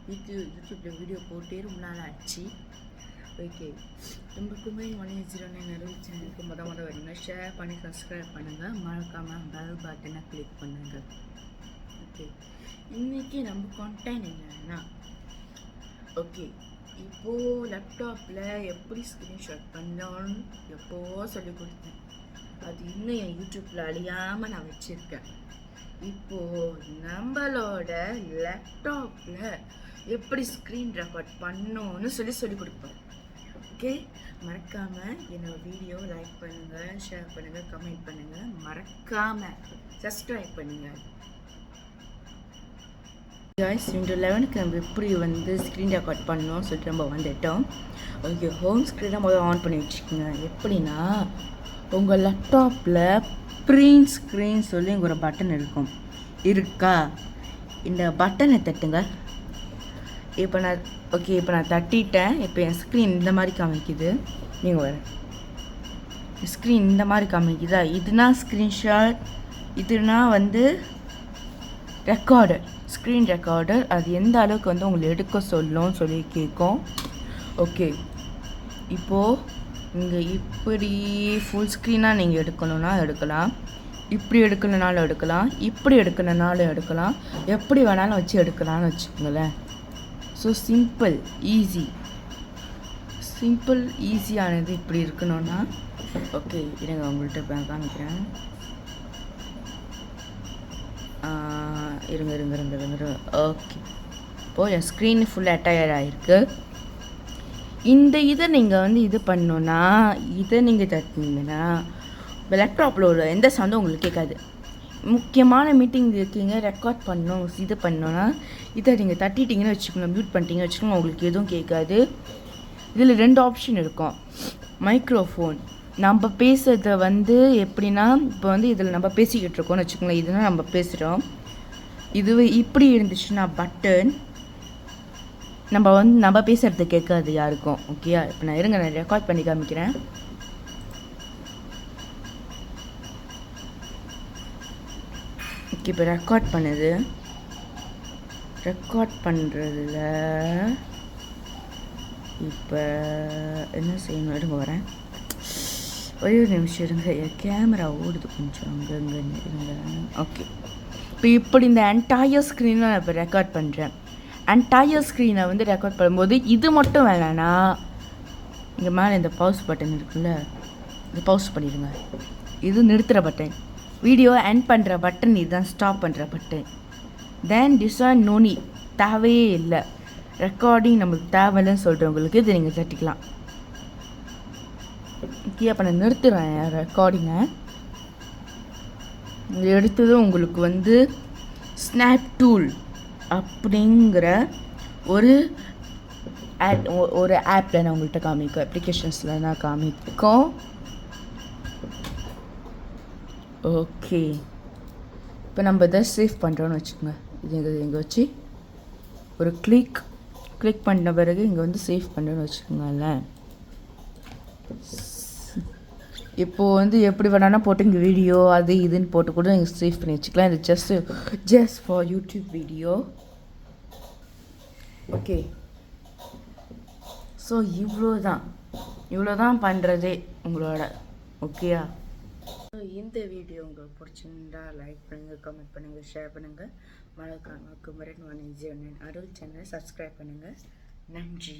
யூடியூப்பில் வீடியோ போட்டே ரொம்ப நாள் ஆச்சு. ஓகே, நம்ம குமரி 180 அருள் சேனலுக்கு மொதல் வரீங்க. ஷேர் பண்ணி சப்ஸ்கிரைப் பண்ணுங்கள். மறக்காமல் பெல் பட்டனை கிளிக் பண்ணுங்கள். ஓகே, இன்றைக்கி நம்ம கண்டென்ட் என்னன்னா, ஓகே இப்போது லேப்டாப்பில் எப்படி ஸ்க்ரீன்ஷாட் பண்ணோன்னு எப்போது சொல்லி கொடுத்தேன். அது இன்னும் என் யூடியூப்பில் அழியாமல் நான் வச்சுருக்கேன். இப்போது நம்மளோட லேப்டாப்பில் எப்படி ஸ்க்ரீன் ரெக்கார்ட் பண்ணோன்னு சொல்லி கொடுப்பேன். ஓகே, மறக்காமல் என்னோட வீடியோ லைக் பண்ணுங்கள், ஷேர் பண்ணுங்கள், கமெண்ட் பண்ணுங்கள், மறக்காமல் சப்ஸ்கிரைப் பண்ணுங்கள். காய்ஸ், இந்த 11க்கு நம்ம எப்படி ஸ்க்ரீன் ரெக்கார்ட் பண்ணோம்னு சொல்லிட்டு நம்ம வந்துட்டோம். ஓகே, ஹோம் ஸ்க்ரீனை முதல்ல ஆன் பண்ணி வச்சுக்கோங்க. எப்படின்னா, உங்கள் லேப்டாப்பில் ப்ரீன் ஸ்க்ரீன் சொல்லி இங்கே ஒரு பட்டன் இருக்கா? இந்த பட்டனை தட்டுங்க. இப்போ நான் தட்டிட்டேன். இப்போ என் ஸ்க்ரீன் இந்த மாதிரி காமிக்குது. நீங்கள் வர ஸ்க்ரீன் இந்த மாதிரி காமிக்குதா? இதுனா ஸ்க்ரீன்ஷாட், இதுனா ரெக்கார்டர், ஸ்க்ரீன் ரெக்கார்டர். அது எந்த அளவுக்கு உங்களை எடுக்க சொல்லி கேட்கும். ஓகே, இப்போது நீங்கள் இப்படி ஃபுல் ஸ்க்ரீனாக நீங்கள் எடுக்கணுன்னா எடுக்கலாம், இப்படி எடுக்கணுனாலும் எடுக்கலாம், இப்படி எடுக்கணுனாலும் எடுக்கலாம், எப்படி வேணாலும் வச்சு எடுக்கலாம்னு வச்சுக்கோங்களேன். ஸோ ஈஸியானது இப்படி இருக்கணும்னா, ஓகே இருங்க உங்கள்கிட்ட இப்போ காமிக்கிறேன். இருங்க. ஓகே, இப்போது என் ஸ்க்ரீன் ஃபுல் அட்டையர் ஆகிருக்கு. இந்த இதை நீங்கள் இது பண்ணோன்னா, இதை நீங்கள் தட்டினீங்கன்னா லேப்டாப்பில் உள்ள எந்த சவுண்டும் உங்களுக்கு கேட்காது. முக்கியமான மீட்டிங் இருக்கீங்க, ரெக்கார்ட் பண்ணணும், இது பண்ணோன்னா இதை நீங்கள் தட்டிட்டிங்கன்னு வச்சுக்கோங்க, மியூட் பண்ணிட்டீங்கன்னு வச்சுக்கோங்க, உங்களுக்கு எதுவும் கேட்காது. இதில் 2 ஆப்ஷன் இருக்கும். மைக்ரோஃபோன், நம்ம பேசுகிறத எப்படின்னா, இப்போ இதில் நம்ம பேசிக்கிட்டு இருக்கோம்னு வச்சுக்கோங்களேன், இதுனா நம்ம பேசுகிறோம். இதுவே இப்படி இருந்துச்சுன்னா பட்டன், நம்ம பேசுகிறது கேட்காது யாருக்கும். ஓகேயா? இப்போ நான் ரெக்கார்ட் பண்ணி காமிக்கிறேன். ஓகே, இப்போ ரெக்கார்ட் பண்ணுறதுல இப்போ என்ன செய்யணும்? இருங்க வரேன், ஒரே ஒரு நிமிஷம் இருங்க. என் கேமரா ஓடுது கொஞ்சம் அங்கே இருங்க. ஓகே, இப்போ இப்படி இந்த என்டையர் ஸ்க்ரீனை நான் இப்போ ரெக்கார்ட் பண்ணுறேன். என்டையர் ஸ்க்ரீனை ரெக்கார்ட் பண்ணும்போது இது மட்டும் வேணான்னா, இங்கே மேலே இந்த பவுஸ் பட்டன் இருக்குல்ல, இது பவுஸ் பண்ணிடுங்க. இது நிறுத்துகிற பட்டன், வீடியோ எண்ட் பண்ணுற பட்டன், இதுதான் ஸ்டாப் பண்ணுற button. Then this one noni, தேவையே இல்லை. ரெக்கார்டிங் நம்மளுக்கு தேவையில்லைன்னு சொல்கிறவங்களுக்கு இது நீங்கள் தட்டிக்கலாம். ஓகே, அப்போ நான் நிறுத்துகிறேன் ரெக்கார்டிங்கை. எடுத்ததும் உங்களுக்கு ஸ்னாப் டூல் அப்படிங்கிற ஒரு ஆப்பில் நான் உங்கள்கிட்ட காமிக்கும், அப்ளிகேஷன்ஸில் நான் காமிக்கும். ஓகே, இப்போ நம்ம இதை சேவ் பண்ணுறோன்னு வச்சுக்கோங்க. இது இங்கே வச்சு ஒரு கிளிக் பண்ண பிறகு இங்கே சேவ் பண்ணுறோன்னு வச்சுக்கோங்களேன். இப்போது எப்படி வேணான்னா போட்டு இங்கே வீடியோ அது இதுன்னு போட்டு கூட நீங்கள் சேவ் பண்ணி வச்சுக்கலாம். இது just for YouTube video. Okay, so இவ்வளோ தான் பண்ணுறதே உங்களோட. ஓகேயா? ஸோ இந்த வீடியோ உங்களுக்கு பிடிச்சிருந்தா லைக் பண்ணுங்கள், கமெண்ட் பண்ணுங்கள், ஷேர் பண்ணுங்கள். மறக்காம குமரன் 180 அருள் சேனலை சப்ஸ்கிரைப் பண்ணுங்கள். நன்றி.